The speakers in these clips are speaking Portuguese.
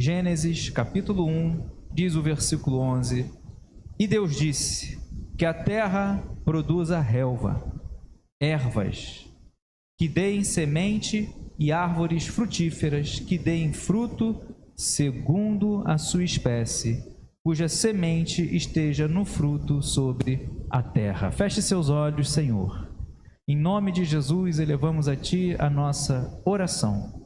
Gênesis capítulo 1, diz o versículo 11: E Deus disse que a terra produza relva, ervas, que deem semente, e árvores frutíferas, que deem fruto segundo a sua espécie, cuja semente esteja no fruto sobre a terra. Feche seus olhos, Senhor. Em nome de Jesus, elevamos a Ti a nossa oração,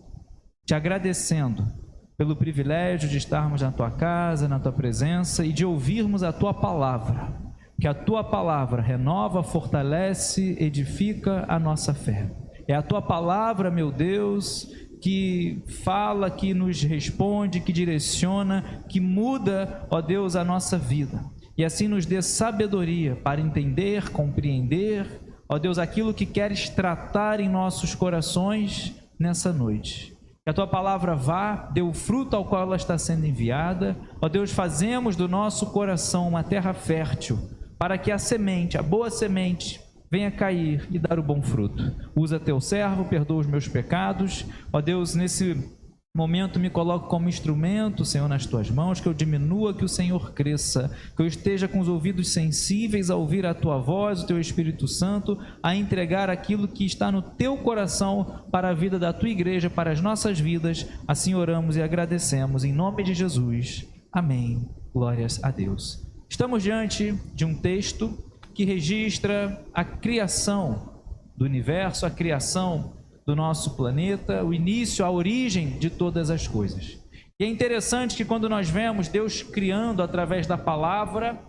te agradecendo pelo privilégio de estarmos na Tua casa, na Tua presença e de ouvirmos a Tua palavra, que a Tua palavra renova, fortalece, edifica a nossa fé. É a Tua palavra, meu Deus, que fala, que nos responde, que direciona, que muda, ó Deus, a nossa vida. E assim nos dê sabedoria para entender, compreender, ó Deus, aquilo que queres tratar em nossos corações nessa noite. Que a Tua palavra vá, dê o fruto ao qual ela está sendo enviada. Ó Deus, fazemos do nosso coração uma terra fértil, para que a semente, a boa semente, venha cair e dar o bom fruto. Usa Teu servo, perdoa os meus pecados. Ó Deus, nesse momento me coloco como instrumento, Senhor, nas Tuas mãos, que eu diminua, que o Senhor cresça, que eu esteja com os ouvidos sensíveis a ouvir a Tua voz, o Teu Espírito Santo, a entregar aquilo que está no Teu coração para a vida da Tua igreja, para as nossas vidas. Assim oramos e agradecemos, em nome de Jesus. Amém. Glórias a Deus. Estamos diante de um texto que registra a criação do universo, a criação do nosso planeta, o início, a origem de todas as coisas. E é interessante que quando nós vemos Deus criando através da palavra,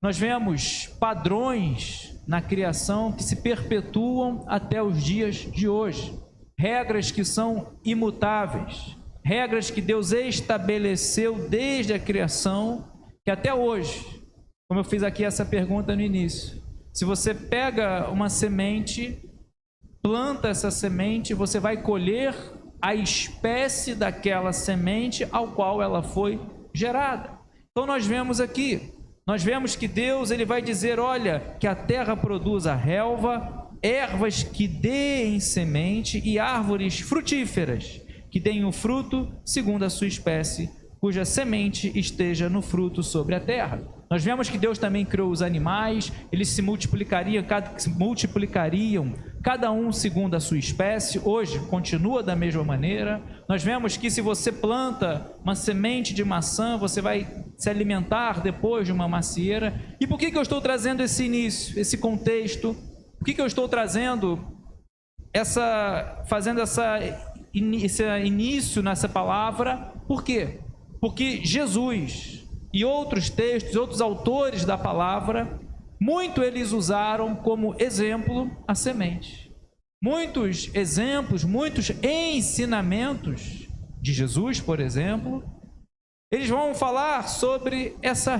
nós vemos padrões na criação que se perpetuam até os dias de hoje. Regras que são imutáveis, regras que Deus estabeleceu desde a criação, que até hoje, como eu fiz aqui essa pergunta no início, se você pega uma semente, planta essa semente, você vai colher a espécie daquela semente ao qual ela foi gerada. Então nós vemos aqui, nós vemos que Deus ele vai dizer, olha, que a terra produza relva, ervas que deem semente e árvores frutíferas, que deem o fruto segundo a sua espécie, cuja semente esteja no fruto sobre a terra. Nós vemos que Deus também criou os animais, eles se multiplicariam, cada um segundo a sua espécie. Hoje continua da mesma maneira. Nós vemos que se você planta uma semente de maçã, você vai se alimentar depois de uma macieira. E por que eu estou trazendo esse início, esse contexto? Por que eu estou trazendo fazendo esse início nessa palavra? Por quê? Porque Jesus e outros textos, outros autores da palavra, muito eles usaram como exemplo a semente. Muitos exemplos, muitos ensinamentos de Jesus, por exemplo, eles vão falar sobre essa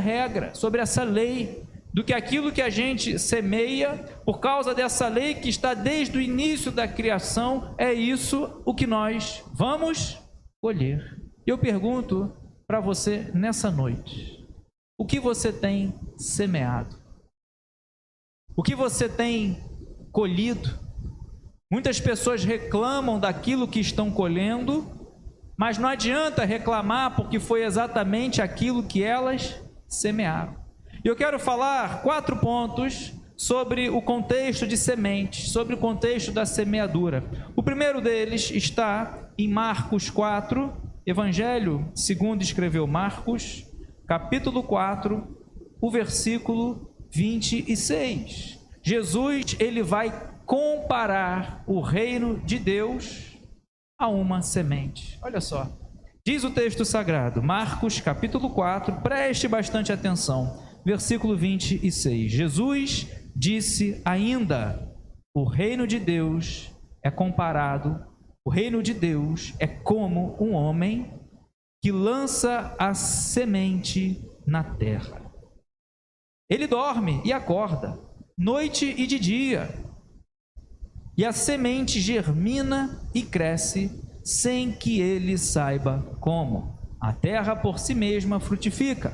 regra, sobre essa lei, do que aquilo que a gente semeia, por causa dessa lei que está desde o início da criação, é isso o que nós vamos colher. Eu pergunto para você nessa noite, o que você tem semeado? O que você tem colhido? Muitas pessoas reclamam daquilo que estão colhendo, mas não adianta reclamar porque foi exatamente aquilo que elas semearam. E eu quero falar 4 pontos sobre o contexto de sementes, sobre o contexto da semeadura. O primeiro deles está em Marcos 4, Evangelho segundo escreveu Marcos, capítulo 4, o versículo 26. Jesus, ele vai comparar o reino de Deus a uma semente. Olha só, diz o texto sagrado, Marcos, capítulo 4, preste bastante atenção, versículo 26. Jesus disse ainda, o reino de Deus é comparado, o reino de Deus é como um homem que lança a semente na terra. Ele dorme e acorda, noite e de dia, e a semente germina e cresce sem que ele saiba como. A terra por si mesma frutifica.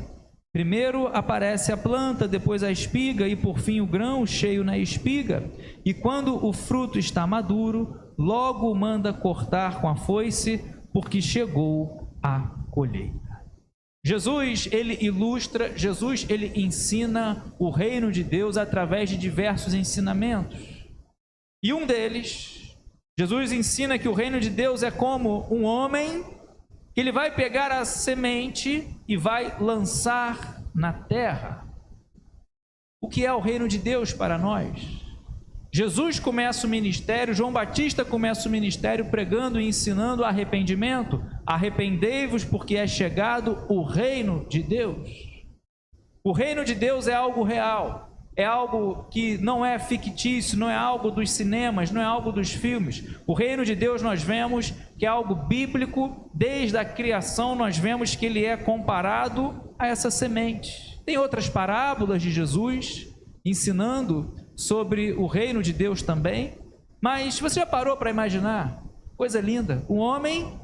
Primeiro aparece a planta, depois a espiga e por fim o grão cheio na espiga. E quando o fruto está maduro, logo manda cortar com a foice, porque chegou a colheita. Jesus, ele ilustra, Jesus, ele ensina o reino de Deus através de diversos ensinamentos. E um deles, Jesus ensina que o reino de Deus é como um homem que ele vai pegar a semente e vai lançar na terra. O que é o reino de Deus para nós? Jesus começa o ministério, João Batista começa o ministério pregando e ensinando arrependimento. Arrependei-vos porque é chegado o reino de Deus. O reino de Deus é algo real, é algo que não é fictício, não é algo dos cinemas, não é algo dos filmes. O reino de Deus nós vemos que é algo bíblico, desde a criação nós vemos que ele é comparado a essa semente. Tem outras parábolas de Jesus ensinando sobre o reino de Deus também, mas você já parou para imaginar? Coisa linda, um homem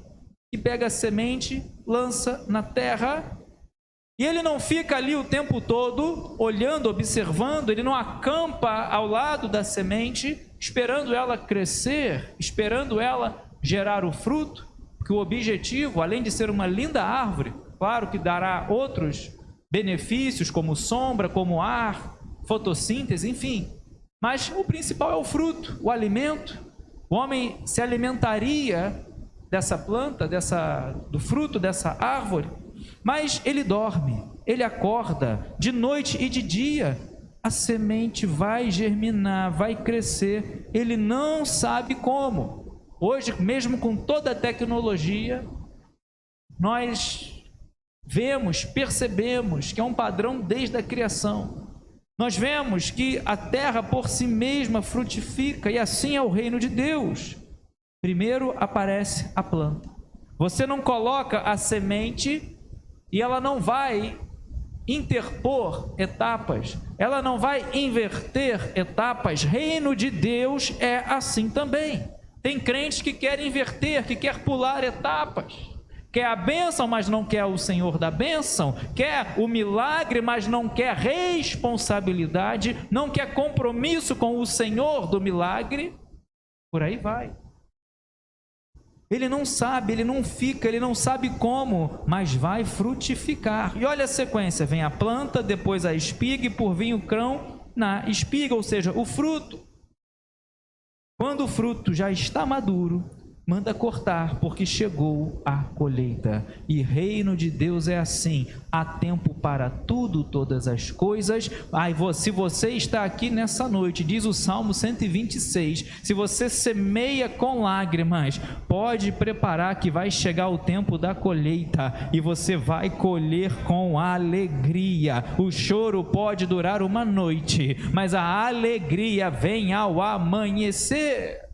que pega a semente, lança na terra, e ele não fica ali o tempo todo olhando, observando, ele não acampa ao lado da semente, esperando ela crescer, esperando ela gerar o fruto, porque o objetivo, além de ser uma linda árvore, claro que dará outros benefícios, como sombra, como ar, fotossíntese, enfim, mas o principal é o fruto, o alimento. O homem se alimentaria dessa planta, do fruto dessa árvore, mas ele dorme, ele acorda de noite e de dia. A semente vai germinar, vai crescer, ele não sabe como. Hoje, mesmo com toda a tecnologia, nós vemos, percebemos que é um padrão desde a criação. Nós vemos que a terra por si mesma frutifica, e assim é o reino de Deus. Primeiro aparece a planta. Você não coloca a semente e ela não vai interpor etapas, ela não vai inverter etapas. Reino de Deus é assim também. Tem crentes que querem inverter, que quer pular etapas. Quer a bênção, mas não quer o Senhor da bênção. Quer o milagre, mas não quer responsabilidade. Não quer compromisso com o Senhor do milagre. Por aí vai. Ele não sabe, ele não fica, ele não sabe como, mas vai frutificar. E olha a sequência: vem a planta, depois a espiga e por fim o grão na espiga, ou seja, o fruto. Quando o fruto já está maduro, manda cortar, porque chegou a colheita. E reino de Deus é assim: há tempo para tudo, todas as coisas. Se você está aqui nessa noite, diz o Salmo 126, se você semeia com lágrimas, pode preparar que vai chegar o tempo da colheita, e você vai colher com alegria. O choro pode durar uma noite, mas a alegria vem ao amanhecer.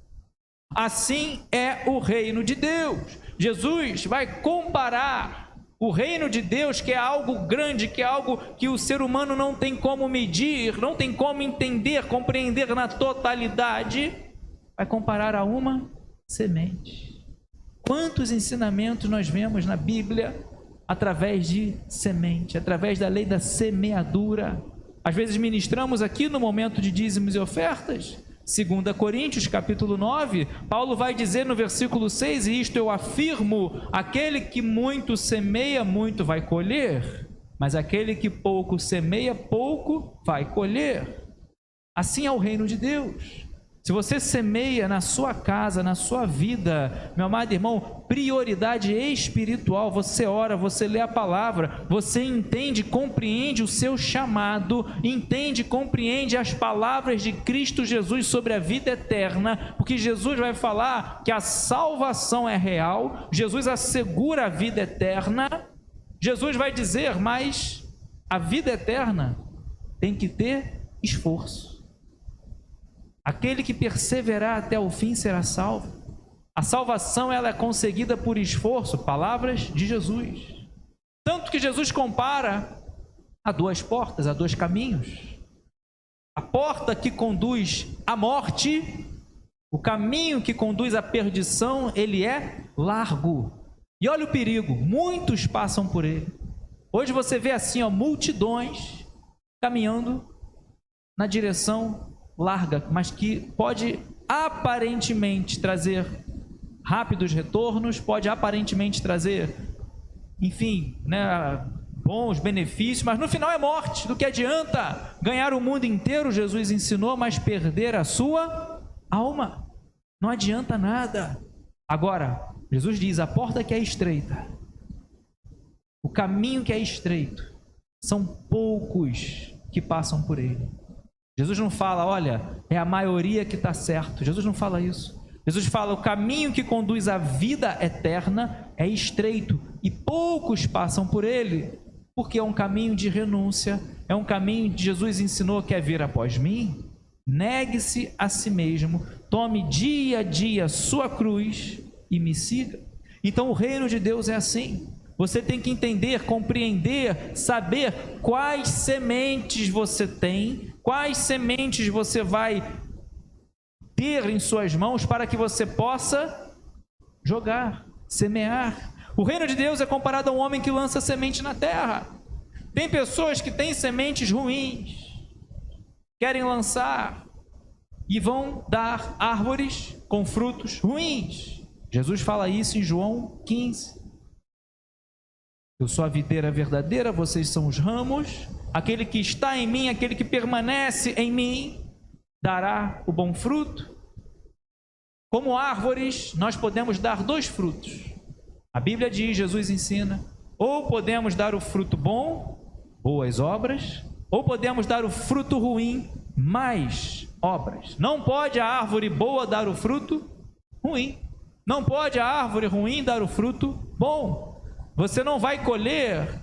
Assim é o reino de Deus. Jesus vai comparar o reino de Deus, que é algo grande, que é algo que o ser humano não tem como medir, não tem como entender, compreender na totalidade, vai comparar a uma semente. Quantos ensinamentos nós vemos na Bíblia através de semente, através da lei da semeadura. Às vezes ministramos aqui no momento de dízimos e ofertas. 2 Coríntios capítulo 9, Paulo vai dizer no versículo 6, e isto eu afirmo: aquele que muito semeia, muito vai colher, mas aquele que pouco semeia, pouco vai colher. Assim é o reino de Deus. Se você semeia na sua casa, na sua vida, meu amado irmão, prioridade espiritual, você ora, você lê a palavra, você entende, compreende o seu chamado, entende, compreende as palavras de Cristo Jesus sobre a vida eterna, porque Jesus vai falar que a salvação é real, Jesus assegura a vida eterna. Jesus vai dizer, mas a vida eterna tem que ter esforço. Aquele que perseverar até o fim será salvo. A salvação ela é conseguida por esforço, palavras de Jesus. Tanto que Jesus compara a duas portas, a dois caminhos. A porta que conduz à morte, o caminho que conduz à perdição, ele é largo. E olha o perigo, muitos passam por ele. Hoje você vê assim, multidões caminhando na direção larga, mas que pode aparentemente trazer rápidos retornos, pode aparentemente trazer, enfim, né, bons benefícios, mas no final é morte. Do que adianta ganhar o mundo inteiro, Jesus ensinou, mas perder a sua alma? Não adianta nada. Agora, Jesus diz, a porta que é estreita, o caminho que é estreito, são poucos que passam por ele. Jesus não fala, olha, é a maioria que está certo. Jesus não fala isso. Jesus fala, o caminho que conduz à vida eterna é estreito e poucos passam por ele, porque é um caminho de renúncia, é um caminho que Jesus ensinou, quer vir após mim? Negue-se a si mesmo, tome dia a dia sua cruz e me siga. Então o reino de Deus é assim. Você tem que entender, compreender, saber quais sementes você tem, quais sementes você vai ter em suas mãos para que você possa jogar, semear. O reino de Deus é comparado a um homem que lança semente na terra. Tem pessoas que têm sementes ruins, querem lançar e vão dar árvores com frutos ruins. Jesus fala isso em João 15. Eu sou a videira verdadeira, vocês são os ramos. Aquele que está em mim, aquele que permanece em mim, dará o bom fruto. Como árvores, nós podemos dar 2 frutos. A Bíblia diz, Jesus ensina, ou podemos dar o fruto bom, boas obras, ou podemos dar o fruto ruim, mais obras. Não pode a árvore boa dar o fruto ruim. Não pode a árvore ruim dar o fruto bom. Você não vai colher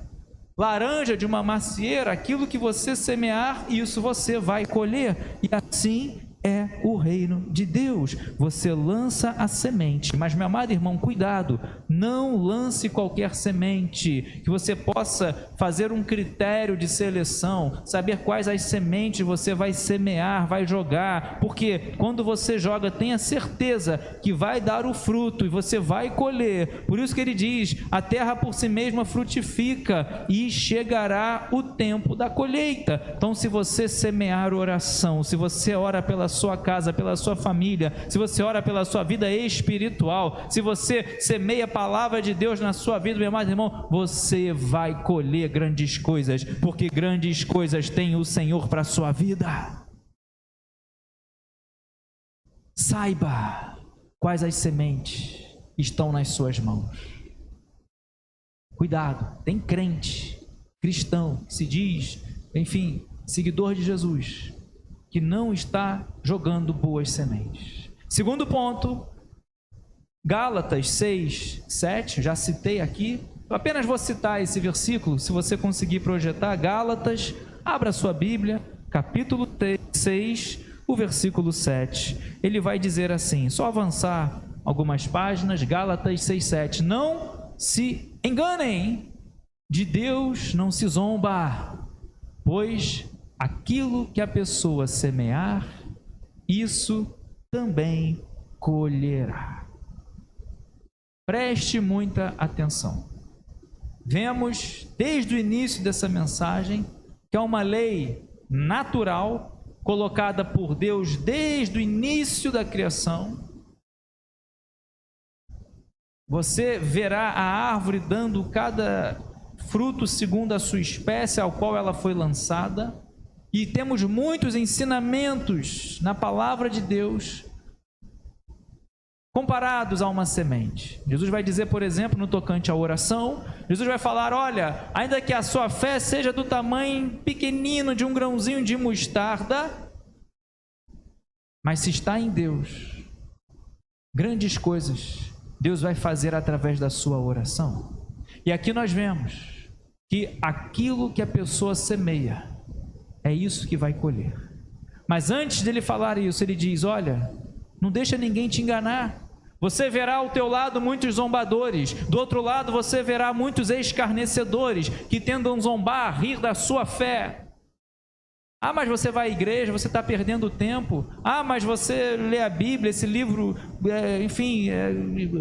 laranja de uma macieira, aquilo que você semear, isso você vai colher. E assim é o reino de Deus. Você lança a semente, mas, meu amado irmão, cuidado, não lance qualquer semente, que você possa fazer um critério de seleção, saber quais as sementes você vai semear, vai jogar, porque quando você joga, tenha certeza que vai dar o fruto e você vai colher. Por isso que ele diz, a terra por si mesma frutifica e chegará o tempo da colheita. Então, se você semear oração, se você ora pela sua casa, pela sua família, se você ora pela sua vida espiritual, se você semeia a palavra de Deus na sua vida, meu amado irmão, você vai colher grandes coisas, porque grandes coisas tem o Senhor para a sua vida. Saiba quais as sementes estão nas suas mãos. Cuidado, tem crente, cristão, que se diz, enfim, seguidor de Jesus, que não está jogando boas sementes. Segundo ponto, Gálatas 6, 7, já citei aqui, eu apenas vou citar esse versículo, se você conseguir projetar, Gálatas, abra sua Bíblia, capítulo 6, o versículo 7, ele vai dizer assim, só avançar algumas páginas, Gálatas 6, 7, não se enganem, de Deus não se zomba, pois aquilo que a pessoa semear, isso também colherá. Preste muita atenção. Vemos desde o início dessa mensagem que é uma lei natural colocada por Deus desde o início da criação. Você verá a árvore dando cada fruto segundo a sua espécie ao qual ela foi lançada. E temos muitos ensinamentos na palavra de Deus comparados a uma semente. Jesus vai dizer, por exemplo, no tocante à oração, Jesus vai falar, olha, ainda que a sua fé seja do tamanho pequenino de um grãozinho de mostarda, mas se está em Deus, grandes coisas Deus vai fazer através da sua oração. E aqui nós vemos que aquilo que a pessoa semeia, é isso que vai colher. Mas antes dele falar isso, ele diz, olha, não deixa ninguém te enganar. Você verá ao teu lado muitos zombadores, do outro lado você verá muitos escarnecedores, que tentam zombar, rir da sua fé. Ah, mas você vai à igreja, você está perdendo tempo. Ah, mas você lê a Bíblia, esse livro,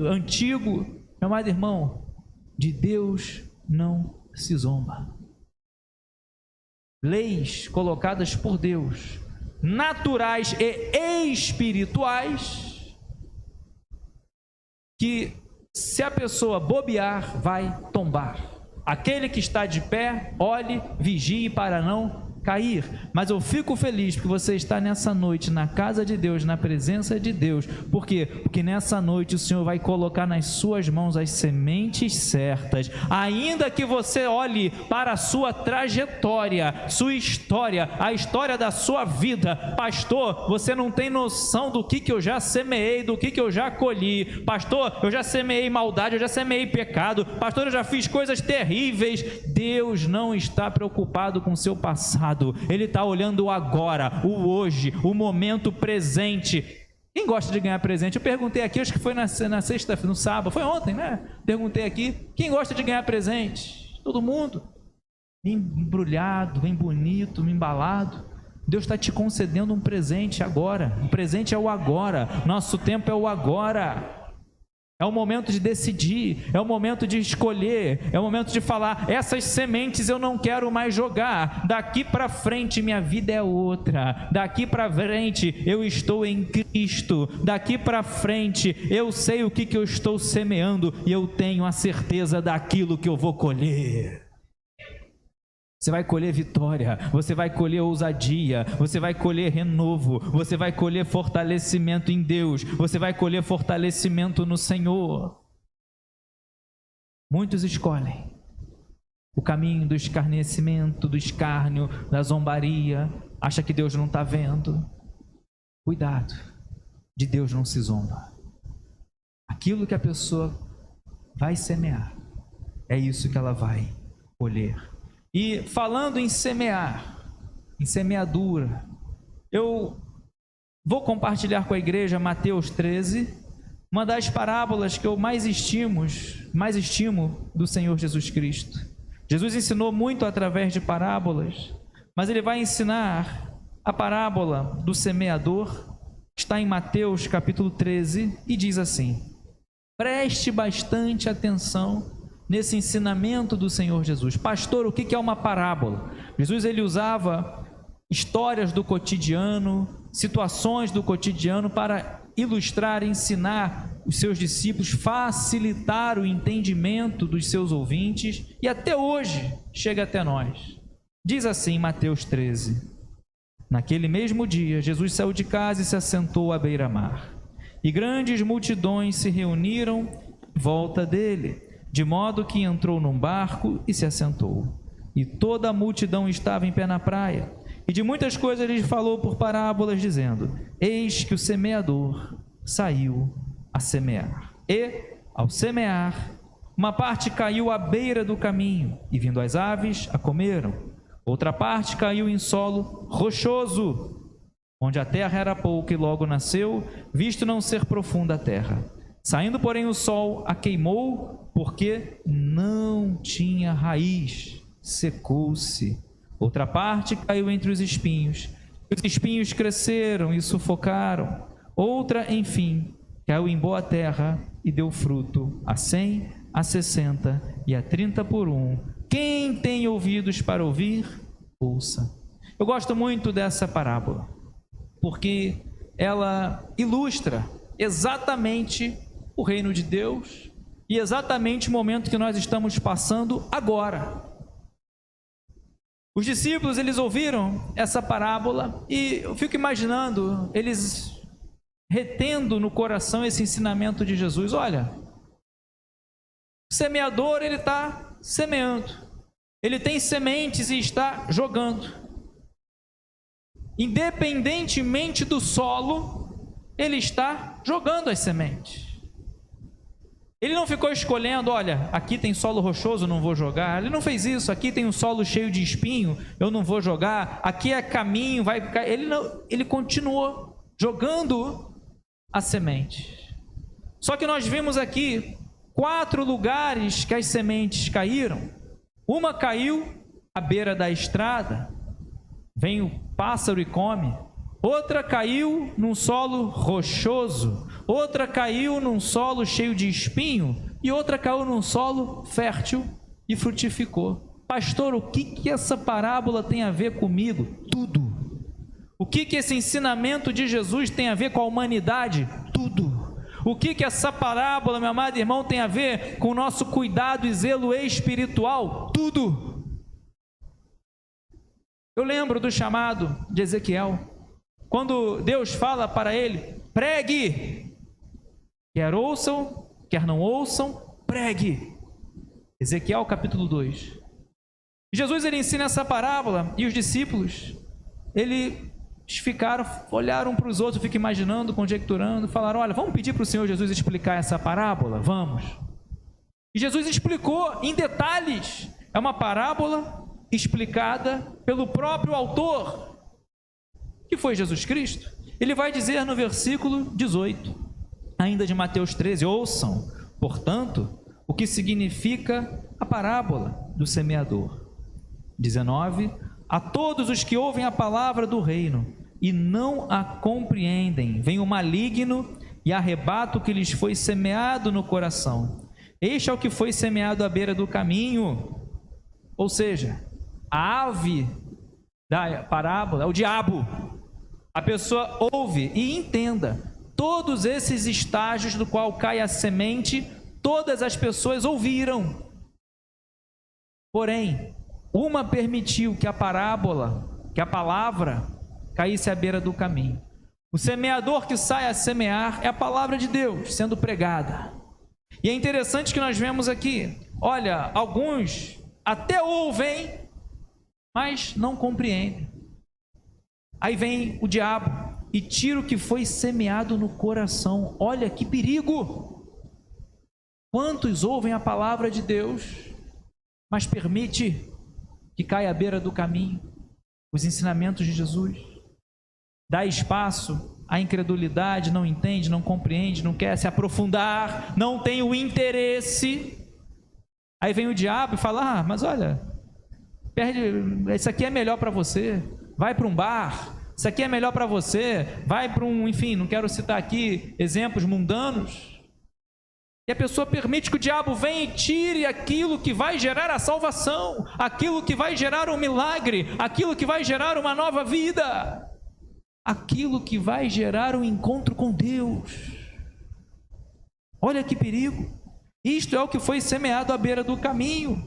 antigo. Meu amado irmão, de Deus não se zomba. Leis colocadas por Deus, naturais e espirituais, que se a pessoa bobear, vai tombar. Aquele que está de pé, olhe, vigie para não cair. Mas eu fico feliz porque você está nessa noite na casa de Deus, na presença de Deus. Por quê? Porque nessa noite o Senhor vai colocar nas suas mãos as sementes certas. Ainda que você olhe para a sua trajetória, sua história, a história da sua vida. Pastor, você não tem noção do que eu já semeei, do que eu já colhi. Pastor, eu já semeei maldade, eu já semeei pecado. Pastor, eu já fiz coisas terríveis. Deus não está preocupado com o seu passado. Ele está olhando o agora, o hoje, o momento presente. Quem gosta de ganhar presente? Eu perguntei aqui, acho que foi na sexta, no sábado, foi ontem, né? Perguntei aqui, quem gosta de ganhar presente? Todo mundo. Bem embrulhado, bem bonito, bem embalado. Deus está te concedendo um presente agora. O presente é o agora. Nosso tempo é o agora. É o momento de decidir, é o momento de escolher, é o momento de falar, essas sementes eu não quero mais jogar, daqui para frente minha vida é outra, daqui para frente eu estou em Cristo, daqui para frente eu sei o que eu estou semeando e eu tenho a certeza daquilo que eu vou colher. Você vai colher vitória, você vai colher ousadia, você vai colher renovo, você vai colher fortalecimento em Deus, você vai colher fortalecimento no Senhor. Muitos escolhem o caminho do escarnecimento, do escárnio, da zombaria, acha que Deus não está vendo. Cuidado, de Deus não se zomba. Aquilo que a pessoa vai semear, é isso que ela vai colher. E falando em semear, em semeadura, eu vou compartilhar com a igreja Mateus 13, uma das parábolas que eu mais estimo do Senhor Jesus Cristo. Jesus ensinou muito através de parábolas, mas ele vai ensinar a parábola do semeador, que está em Mateus capítulo 13, e diz assim: preste bastante atenção nesse ensinamento do Senhor Jesus. Pastor, o que é uma parábola? Jesus ele usava histórias do cotidiano, situações do cotidiano para ilustrar, ensinar os seus discípulos, facilitar o entendimento dos seus ouvintes e até hoje chega até nós. Diz assim Mateus 13: naquele mesmo dia, Jesus saiu de casa e se assentou à beira-mar, e grandes multidões se reuniram em volta dele, de modo que entrou num barco e se assentou. E toda a multidão estava em pé na praia. E de muitas coisas ele falou por parábolas, dizendo: eis que o semeador saiu a semear. E, ao semear, uma parte caiu à beira do caminho, e vindo as aves, a comeram. Outra parte caiu em solo rochoso, onde a terra era pouca, e logo nasceu, visto não ser profunda a terra. Saindo, porém, o sol a queimou, porque não tinha raiz, secou-se. Outra parte caiu entre os espinhos. Os espinhos cresceram e sufocaram. Outra, enfim, caiu em boa terra e deu fruto a 100, a 60 e a 30 por um. Quem tem ouvidos para ouvir, ouça. Eu gosto muito dessa parábola, porque ela ilustra exatamente o reino de Deus e exatamente o momento que nós estamos passando agora. Os discípulos, eles ouviram essa parábola e eu fico imaginando eles retendo no coração esse ensinamento de Jesus. Olha, o semeador, ele está semeando, ele tem sementes e está jogando. Independentemente do solo, ele está jogando as sementes. Ele não ficou escolhendo, olha, aqui tem solo rochoso, não vou jogar. Ele não fez isso. Aqui tem um solo cheio de espinho, eu não vou jogar. Aqui é caminho, vai ficar. Ele continuou jogando a semente. Só que nós vimos aqui 4 lugares que as sementes caíram. Uma caiu à beira da estrada, vem o pássaro e come. Outra caiu num solo rochoso, outra caiu num solo cheio de espinho e outra caiu num solo fértil e frutificou. Pastor, o que essa parábola tem a ver comigo? Tudo. O que esse ensinamento de Jesus tem a ver com a humanidade? Tudo. O que essa parábola, meu amado irmão, tem a ver com o nosso cuidado e zelo espiritual? Tudo. Eu lembro do chamado de Ezequiel, quando Deus fala para ele: pregue, quer ouçam, quer não ouçam, pregue. Ezequiel capítulo 2. Jesus, ele ensina essa parábola e os discípulos, eles olharam para os outros, eu fico imaginando, conjecturando, falaram: olha, vamos pedir para o Senhor Jesus explicar essa parábola? Vamos. E Jesus explicou em detalhes. É uma parábola explicada pelo próprio autor, que foi Jesus Cristo. Ele vai dizer no versículo 18, ainda de Mateus 13: ouçam, portanto, o que significa a parábola do semeador. 19: a todos os que ouvem a palavra do reino e não a compreendem, vem o maligno e arrebata o que lhes foi semeado no coração. Este é o que foi semeado à beira do caminho. Ou seja, a ave da parábola é o diabo. A pessoa ouve e entenda todos esses estágios do qual cai a semente. Todas as pessoas ouviram, porém uma permitiu que a palavra caísse à beira do caminho. O semeador que sai a semear é a palavra de Deus sendo pregada. E é interessante que nós vemos aqui, olha, alguns até ouvem, mas não compreendem. Aí vem o diabo e tira o que foi semeado no coração. Olha que perigo! Quantos ouvem a palavra de Deus, mas permite que caia à beira do caminho os ensinamentos de Jesus? Dá espaço à incredulidade, não entende, não compreende, não quer se aprofundar, não tem o interesse. Aí vem o diabo e fala: mas olha, isso aqui é melhor para você, vai para um bar, isso aqui é melhor para você, vai para enfim, não quero citar aqui exemplos mundanos. E a pessoa permite que o diabo venha e tire aquilo que vai gerar a salvação, aquilo que vai gerar um milagre, aquilo que vai gerar uma nova vida, aquilo que vai gerar um encontro com Deus. Olha que perigo! Isto é o que foi semeado à beira do caminho.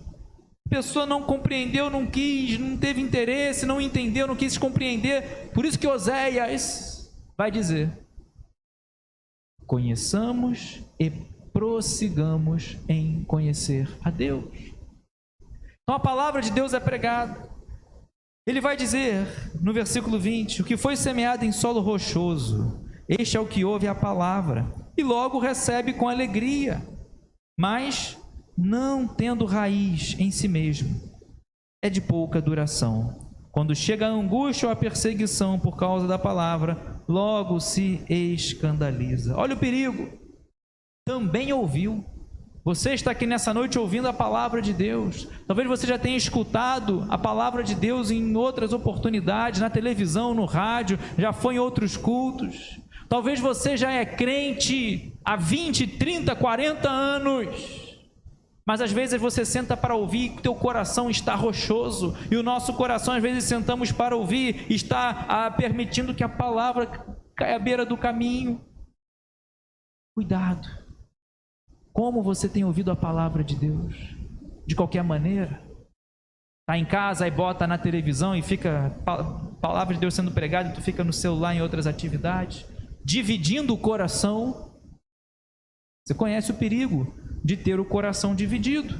A pessoa não compreendeu, não quis, não teve interesse, não entendeu, não quis compreender. Por isso que Oséias vai dizer: conheçamos e prossigamos em conhecer a Deus. Então a palavra de Deus é pregada. Ele vai dizer no versículo 20: o que foi semeado em solo rochoso, este é o que ouve a palavra e logo recebe com alegria, mas não tendo raiz em si mesmo, é de pouca duração. Quando chega a angústia ou a perseguição por causa da palavra, logo se escandaliza. Olha o perigo. Também ouviu. Você está aqui nessa noite ouvindo a palavra de Deus. Talvez você já tenha escutado a palavra de Deus em outras oportunidades, na televisão, no rádio, já foi em outros cultos. Talvez você já é crente há 20, 30, 40 anos. Mas às vezes você senta para ouvir e o teu coração está rochoso. E o nosso coração, às vezes, sentamos para ouvir, está permitindo que a palavra caia à beira do caminho. Cuidado. Como você tem ouvido a palavra de Deus? De qualquer maneira? Está em casa e bota na televisão e fica a palavra de Deus sendo pregada e tu fica no celular em outras atividades, dividindo o coração. Você conhece o perigo de ter o coração dividido.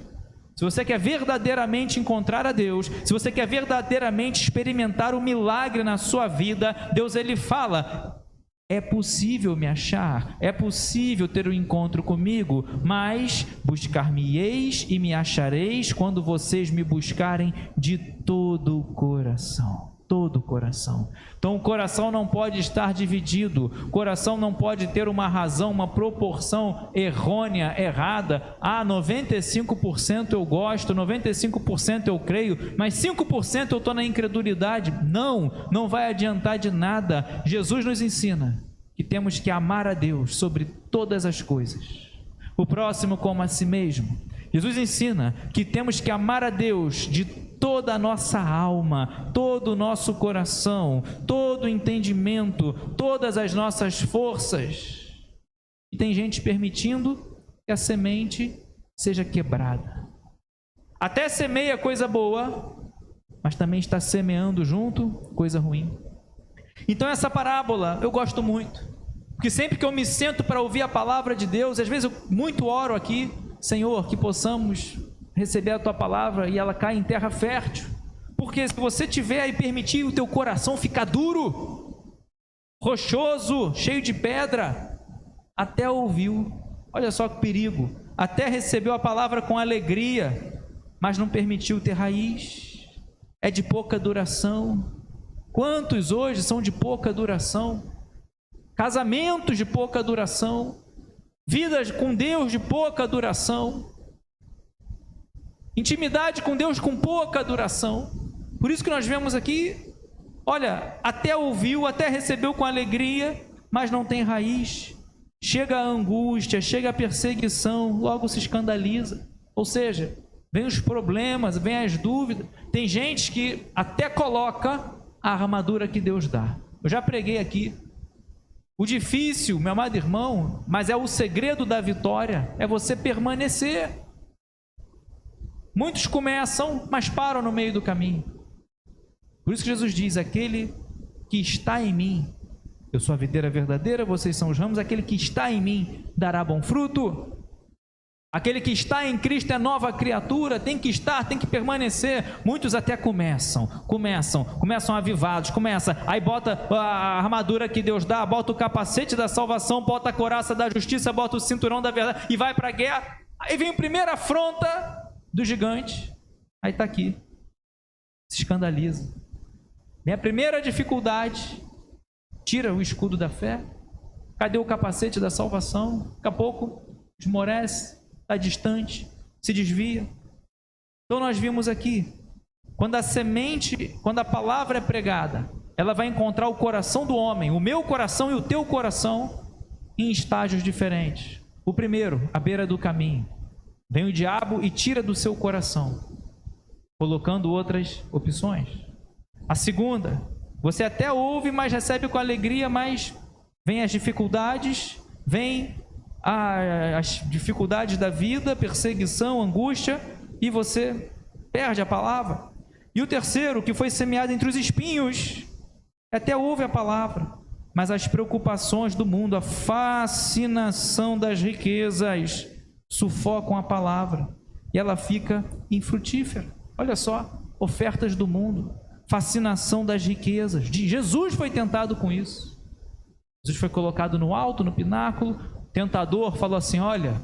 Se você quer verdadeiramente encontrar a Deus, se você quer verdadeiramente experimentar o milagre na sua vida, Deus, ele fala: é possível me achar, é possível ter um encontro comigo, mas buscar-me-eis e me achareis quando vocês me buscarem de todo o coração. Todo o coração. Então o coração não pode estar dividido, o coração não pode ter uma razão, uma proporção errônea, errada. 95% eu gosto, 95% eu creio, mas 5% eu estou na incredulidade. Não vai adiantar de nada. Jesus nos ensina que temos que amar a Deus sobre todas as coisas, o próximo como a si mesmo. Jesus ensina que temos que amar a Deus de toda a nossa alma, todo o nosso coração, todo o entendimento, todas as nossas forças. E tem gente permitindo que a semente seja quebrada. Até semeia coisa boa, mas também está semeando junto coisa ruim. Então essa parábola eu gosto muito, porque sempre que eu me sento para ouvir a palavra de Deus, às vezes eu muito oro aqui, Senhor, que possamos receber a Tua palavra e ela caia em terra fértil, porque se você tiver e permitir o teu coração ficar duro, rochoso, cheio de pedra, até ouviu, olha só que perigo, até recebeu a palavra com alegria, mas não permitiu ter raiz, é de pouca duração. Quantos hoje são de pouca duração? Casamentos de pouca duração, vidas com Deus de pouca duração, intimidade com Deus com pouca duração. Por isso que nós vemos aqui, olha, até ouviu, até recebeu com alegria, mas não tem raiz. Chega a angústia, chega a perseguição, logo se escandaliza. Ou seja, vem os problemas, vem as dúvidas. Tem gente que até coloca a armadura que Deus dá. Eu já preguei aqui. O difícil, meu amado irmão, mas é o segredo da vitória, é você permanecer. Muitos começam, mas param no meio do caminho. Por isso que Jesus diz, aquele que está em mim, eu sou a videira verdadeira, vocês são os ramos, aquele que está em mim dará bom fruto. Aquele que está em Cristo é nova criatura, tem que estar, tem que permanecer. Muitos até começam avivados, aí bota a armadura que Deus dá, bota o capacete da salvação, bota a couraça da justiça, bota o cinturão da verdade e vai para a guerra. Aí vem a primeira afronta do gigante, aí está aqui, se escandaliza. Vem a primeira dificuldade, tira o escudo da fé, cadê o capacete da salvação? Daqui a pouco esmorece, está distante, se desvia. Então nós vimos aqui, quando a semente, quando a palavra é pregada, ela vai encontrar o coração do homem, o meu coração e o teu coração, em estágios diferentes. O primeiro, à beira do caminho, vem o diabo e tira do seu coração, colocando outras opções. A segunda, você até ouve, mas recebe com alegria, mas vem as dificuldades, vem as dificuldades da vida, perseguição, angústia, e você perde a palavra. E o terceiro, que foi semeado entre os espinhos, até ouve a palavra, mas as preocupações do mundo, a fascinação das riquezas, sufocam a palavra, e ela fica infrutífera. Olha só, ofertas do mundo, fascinação das riquezas. Jesus foi tentado com isso. Jesus foi colocado no alto, no pináculo. O tentador falou assim, olha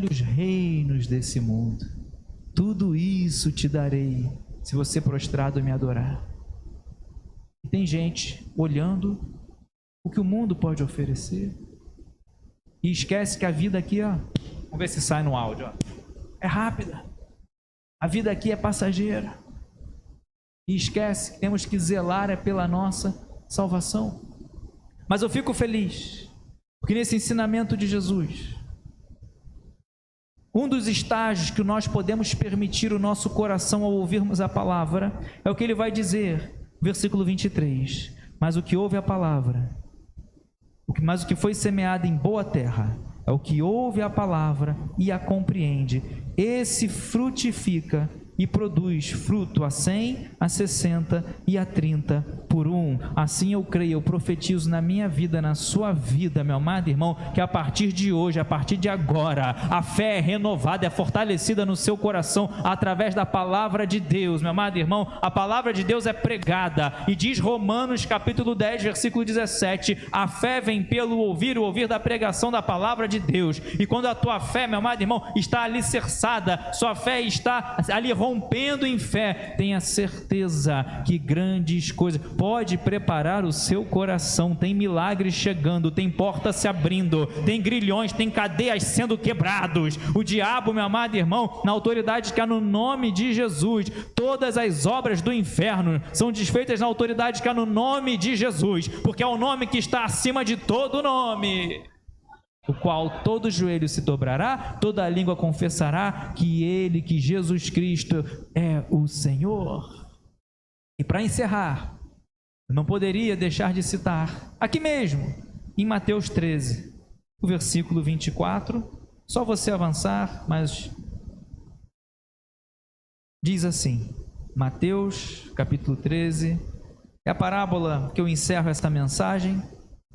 os reinos desse mundo, tudo isso te darei se você prostrado me adorar. E tem gente olhando o que o mundo pode oferecer e esquece que a vida aqui, ó, vamos ver se sai no áudio, ó, é rápida, a vida aqui é passageira, e esquece que temos que zelar pela nossa salvação. Mas eu fico feliz porque nesse ensinamento de Jesus, um dos estágios que nós podemos permitir o nosso coração ao ouvirmos a palavra, é o que ele vai dizer, versículo 23, mas o que ouve a palavra, mas o que foi semeado em boa terra, é o que ouve a palavra e a compreende, esse frutifica e produz fruto a 100, a 60 e a 30 por um. Assim eu creio, eu profetizo na minha vida, na sua vida, meu amado irmão, que a partir de hoje, a partir de agora, a fé é renovada, é fortalecida no seu coração através da palavra de Deus. Meu amado irmão, a palavra de Deus é pregada, e diz Romanos capítulo 10, versículo 17, a fé vem pelo ouvir, o ouvir da pregação da palavra de Deus. E quando a tua fé, meu amado irmão, está alicerçada, sua fé está ali rompendo em fé, tenha certeza que grandes coisas, pode preparar o seu coração, tem milagres chegando, tem portas se abrindo, tem grilhões, tem cadeias sendo quebrados. O diabo, meu amado irmão, na autoridade que há no nome de Jesus, todas as obras do inferno são desfeitas na autoridade que há no nome de Jesus, porque é o nome que está acima de todo nome, o qual todo joelho se dobrará, toda língua confessará que Ele, que Jesus Cristo é o Senhor. E para encerrar, eu não poderia deixar de citar, aqui mesmo, em Mateus 13, o versículo 24. Só você avançar, mas diz assim, Mateus capítulo 13, é a parábola que eu encerro esta mensagem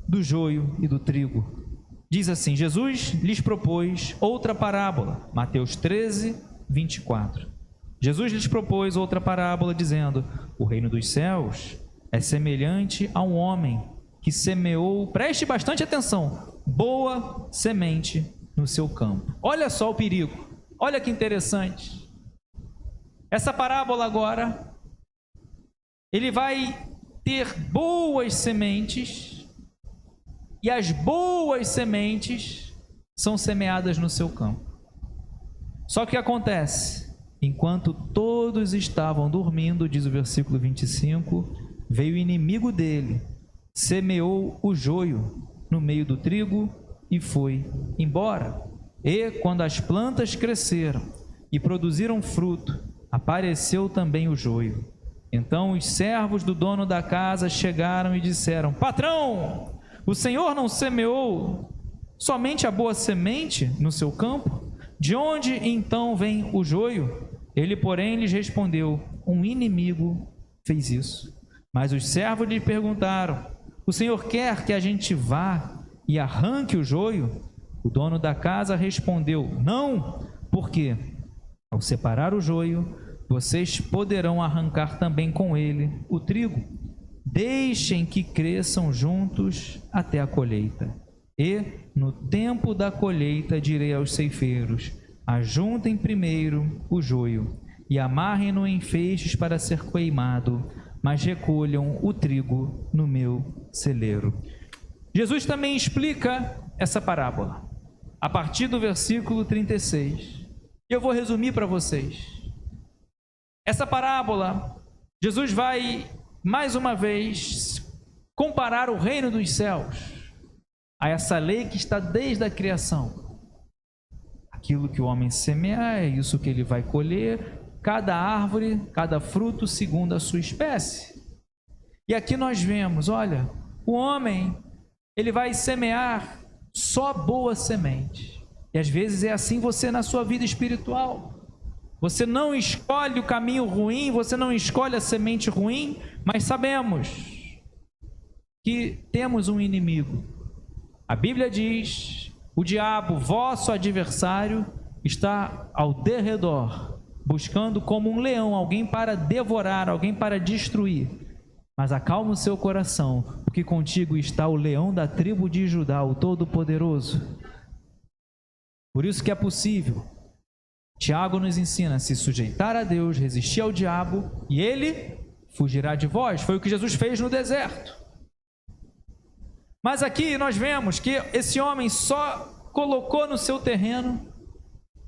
do joio e do trigo. Diz assim, Jesus lhes propôs outra parábola, Mateus 13, 24. Jesus lhes propôs outra parábola dizendo, o reino dos céus é semelhante a um homem que semeou, preste bastante atenção, boa semente no seu campo. Olha só o perigo, olha que interessante. Essa parábola agora, ele vai ter boas sementes, e as boas sementes são semeadas no seu campo. Só que acontece, enquanto todos estavam dormindo, diz o versículo 25, veio o inimigo dele, semeou o joio no meio do trigo e foi embora. E quando as plantas cresceram e produziram fruto, apareceu também o joio. Então os servos do dono da casa chegaram e disseram, patrão, o Senhor não semeou somente a boa semente no seu campo? De onde então vem o joio? Ele, porém, lhes respondeu, um inimigo fez isso. Mas os servos lhe perguntaram, o Senhor quer que a gente vá e arranque o joio? O dono da casa respondeu, não, porque ao separar o joio, vocês poderão arrancar também com ele o trigo. Deixem que cresçam juntos até a colheita. E, no tempo da colheita, direi aos ceifeiros, ajuntem primeiro o joio e amarrem-no em feixes para ser queimado, mas recolham o trigo no meu celeiro. Jesus também explica essa parábola, a partir do versículo 36. Eu vou resumir para vocês. Essa parábola, Jesus vai, mais uma vez, comparar o reino dos céus a essa lei que está desde a criação. Aquilo que o homem semear, é isso que ele vai colher, cada árvore, cada fruto segundo a sua espécie. E aqui nós vemos, olha, o homem, ele vai semear só boa semente. E às vezes é assim você na sua vida espiritual. Você não escolhe o caminho ruim, você não escolhe a semente ruim, mas sabemos que temos um inimigo. A Bíblia diz, o diabo, vosso adversário, está ao derredor, buscando como um leão, alguém para devorar, alguém para destruir. Mas acalma o seu coração, porque contigo está o leão da tribo de Judá, o Todo-Poderoso. Por isso que é possível. Tiago nos ensina a se sujeitar a Deus, resistir ao diabo, e ele fugirá de vós. Foi o que Jesus fez no deserto. Mas aqui nós vemos que esse homem só colocou no seu terreno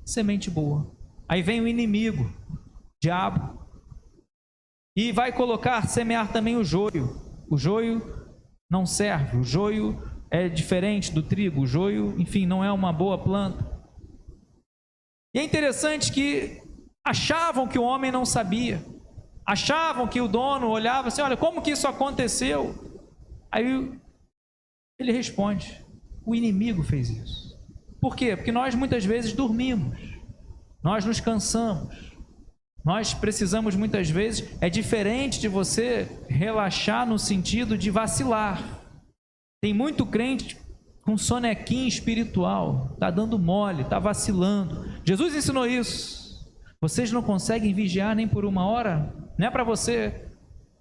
semente boa. Aí vem o inimigo, o diabo, e vai colocar, semear também o joio. O joio não serve, o joio é diferente do trigo, o joio, enfim, não é uma boa planta. E é interessante que achavam que o homem não sabia, achavam que o dono olhava assim, olha, como que isso aconteceu? Aí ele responde, o inimigo fez isso. Por quê? Porque nós muitas vezes dormimos, nós nos cansamos, nós precisamos muitas vezes, é diferente de você relaxar no sentido de vacilar. Tem muito crente com sonequinho espiritual, está dando mole, está vacilando. Jesus ensinou isso. Vocês não conseguem vigiar nem por uma hora? Não é para você,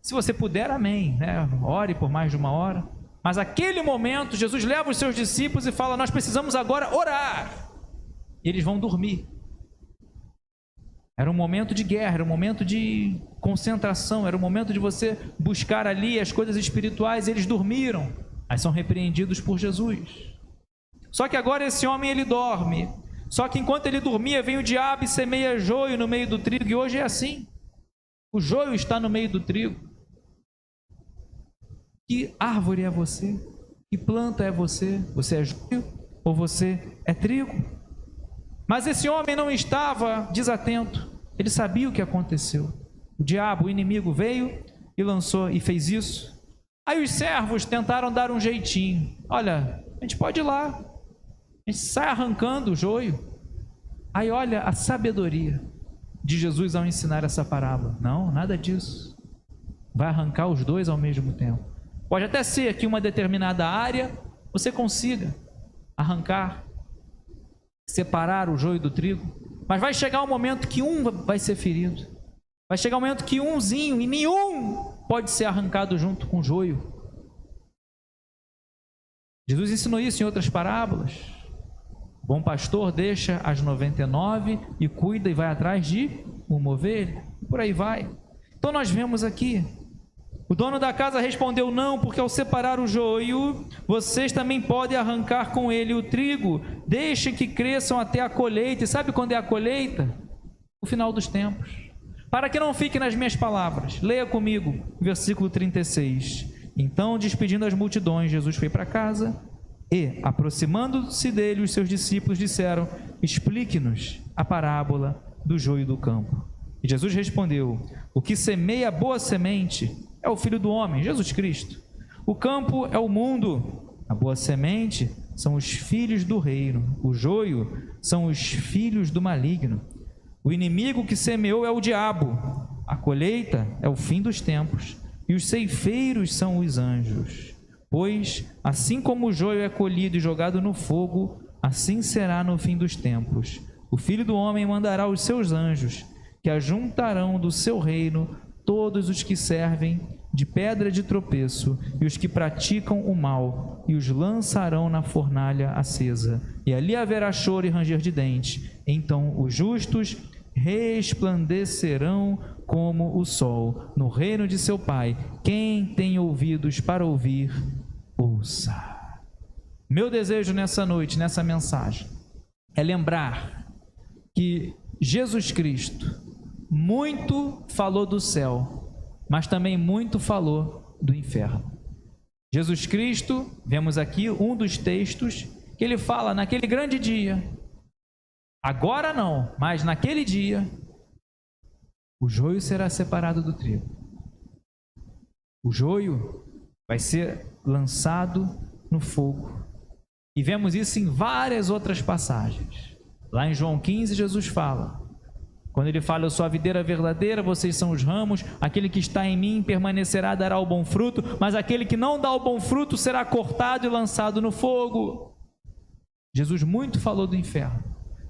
se você puder, amém, né? Ore por mais de uma hora. Mas aquele momento, Jesus leva os seus discípulos e fala, nós precisamos agora orar. E eles vão dormir. Era um momento de guerra, era um momento de concentração, era um momento de você buscar ali as coisas espirituais, e eles dormiram. Aí são repreendidos por Jesus. Só que agora esse homem, ele dorme. Só que enquanto ele dormia, vem o diabo e semeia joio no meio do trigo. E hoje é assim. O joio está no meio do trigo. Que árvore é você? Que planta é você? Você é joio ou você é trigo? Mas esse homem não estava desatento. Ele sabia o que aconteceu. O diabo, o inimigo, veio e lançou e fez isso. Aí os servos tentaram dar um jeitinho. Olha, a gente pode ir lá. A gente sai arrancando o joio. Aí olha a sabedoria de Jesus ao ensinar essa parábola. Não, nada disso. Vai arrancar os dois ao mesmo tempo. Pode até ser que uma determinada área você consiga arrancar, separar o joio do trigo, mas vai chegar um momento que um vai ser ferido. Vai chegar um momento que umzinho, e nenhum pode ser arrancado junto com o joio. Jesus ensinou isso em outras parábolas. O bom pastor deixa as 99 e cuida e vai atrás de uma ovelha. Por aí vai. Então nós vemos aqui, o dono da casa respondeu: não, porque ao separar o joio, vocês também podem arrancar com ele o trigo. Deixem que cresçam até a colheita. E sabe quando é a colheita? O final dos tempos. Para que não fique nas minhas palavras, leia comigo, versículo 36. Então, despedindo as multidões, Jesus foi para casa e, aproximando-se dele, os seus discípulos disseram: explique-nos a parábola do joio do campo. E Jesus respondeu: o que semeia boa semente é o Filho do Homem, Jesus Cristo. O campo é o mundo. A boa semente são os filhos do reino. O joio são os filhos do maligno. O inimigo que semeou é o diabo. A colheita é o fim dos tempos. E os ceifeiros são os anjos. Pois, assim como o joio é colhido e jogado no fogo, assim será no fim dos tempos. O Filho do Homem mandará os seus anjos, que ajuntarão do seu reino todos os que servem de pedra de tropeço e os que praticam o mal, e os lançarão na fornalha acesa. E ali haverá choro e ranger de dentes. Então os justos resplandecerão como o sol no reino de seu Pai. Quem tem ouvidos para ouvir, ouça. Meu desejo nessa noite, nessa mensagem, é lembrar que Jesus Cristo muito falou do céu, mas também muito falou do inferno. Jesus Cristo, vemos aqui um dos textos que ele fala naquele grande dia. Agora não, mas naquele dia, o joio será separado do trigo. O joio vai ser lançado no fogo. E vemos isso em várias outras passagens. Lá em João 15, Jesus fala, quando ele fala: eu sou a videira verdadeira, vocês são os ramos, aquele que está em mim permanecerá, dará o bom fruto, mas aquele que não dá o bom fruto será cortado e lançado no fogo. Jesus muito falou do inferno,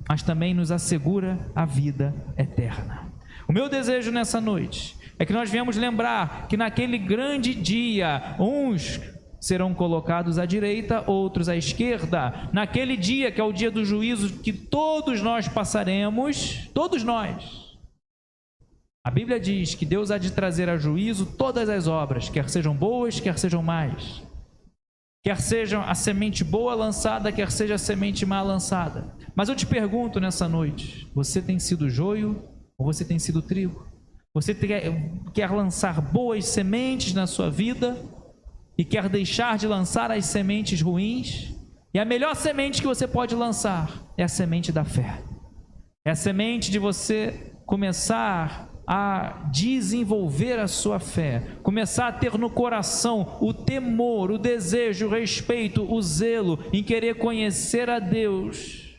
mas também nos assegura a vida eterna. O meu desejo nessa noite é que nós venhamos lembrar que naquele grande dia, uns serão colocados à direita, outros à esquerda. Naquele dia, que é o dia do juízo, que todos nós passaremos, todos nós. A Bíblia diz que Deus há de trazer a juízo todas as obras, quer sejam boas, quer sejam más. Quer seja a semente boa lançada, quer seja a semente má lançada. Mas eu te pergunto nessa noite, você tem sido joio ou você tem sido trigo? Você quer lançar boas sementes na sua vida e quer deixar de lançar as sementes ruins? E a melhor semente que você pode lançar é a semente da fé. É a semente de você começar a desenvolver a sua fé, começar a ter no coração o temor, o desejo, o respeito, o zelo em querer conhecer a Deus,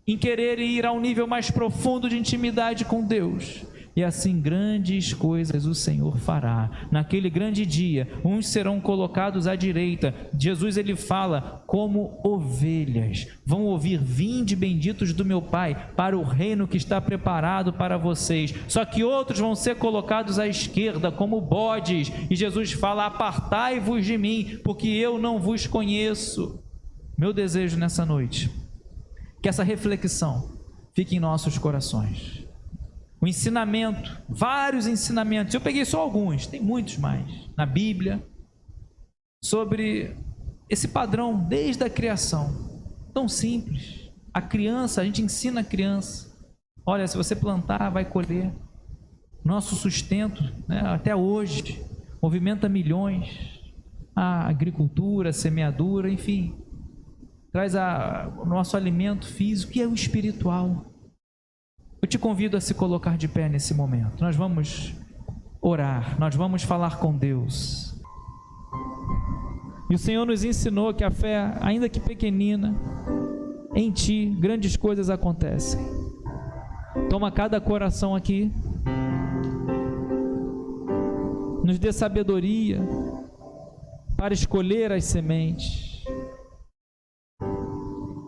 em querer ir a um nível mais profundo de intimidade com Deus. E assim grandes coisas o Senhor fará. Naquele grande dia, uns serão colocados à direita. Jesus, ele fala, como ovelhas. Vão ouvir: vinde benditos do meu Pai, para o reino que está preparado para vocês. Só que outros vão ser colocados à esquerda, como bodes. E Jesus fala: apartai-vos de mim, porque eu não vos conheço. Meu desejo nessa noite, que essa reflexão fique em nossos corações. O ensinamento, vários ensinamentos, eu peguei só alguns, tem muitos mais, na Bíblia, sobre esse padrão desde a criação, tão simples. A criança, a gente ensina a criança, olha, se você plantar, vai colher. Nosso sustento, né, até hoje, movimenta milhões, a agricultura, a semeadura, enfim, traz o nosso alimento físico e é o espiritual. Eu te convido a se colocar de pé nesse momento. Nós vamos orar, nós vamos falar com Deus. E o Senhor nos ensinou que a fé, ainda que pequenina, em Ti grandes coisas acontecem. Toma cada coração aqui, nos dê sabedoria para escolher as sementes,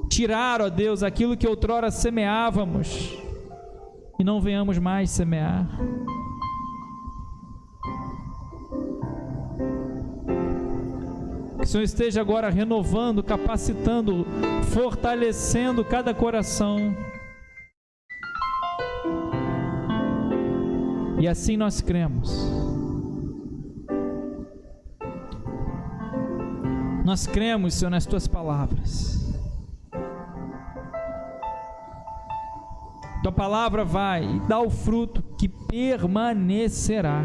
tirar, ó Deus, aquilo que outrora semeávamos e não venhamos mais semear. Que o Senhor esteja agora renovando, capacitando, fortalecendo cada coração. E assim nós cremos. Nós cremos, Senhor, nas Tuas palavras. Tua palavra vai dar o fruto que permanecerá.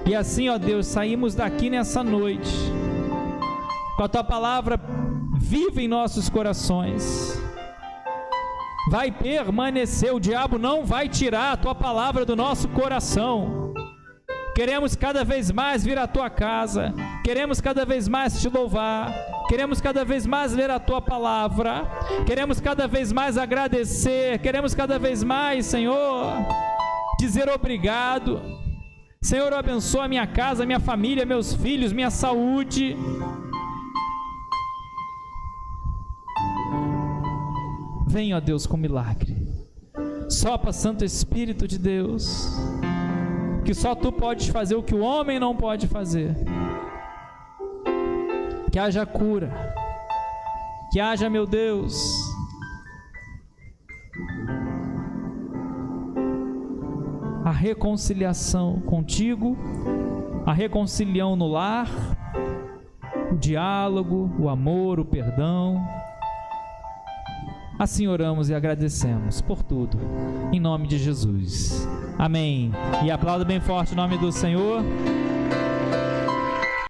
E assim, ó Deus, saímos daqui nessa noite com a Tua palavra viva em nossos corações. Vai permanecer, o diabo não vai tirar a Tua palavra do nosso coração. Queremos cada vez mais vir à Tua casa, queremos cada vez mais Te louvar, queremos cada vez mais ler a Tua palavra, queremos cada vez mais agradecer, queremos cada vez mais, Senhor, dizer obrigado. Senhor, abençoa minha casa, minha família, meus filhos, minha saúde. Venha, ó Deus, com milagre. Sopra, Santo Espírito de Deus, que só Tu podes fazer o que o homem não pode fazer. Que haja cura, que haja, meu Deus, a reconciliação contigo, a reconciliação no lar, o diálogo, o amor, o perdão. Assim oramos e agradecemos por tudo, em nome de Jesus. Amém. E aplauda bem forte o nome do Senhor.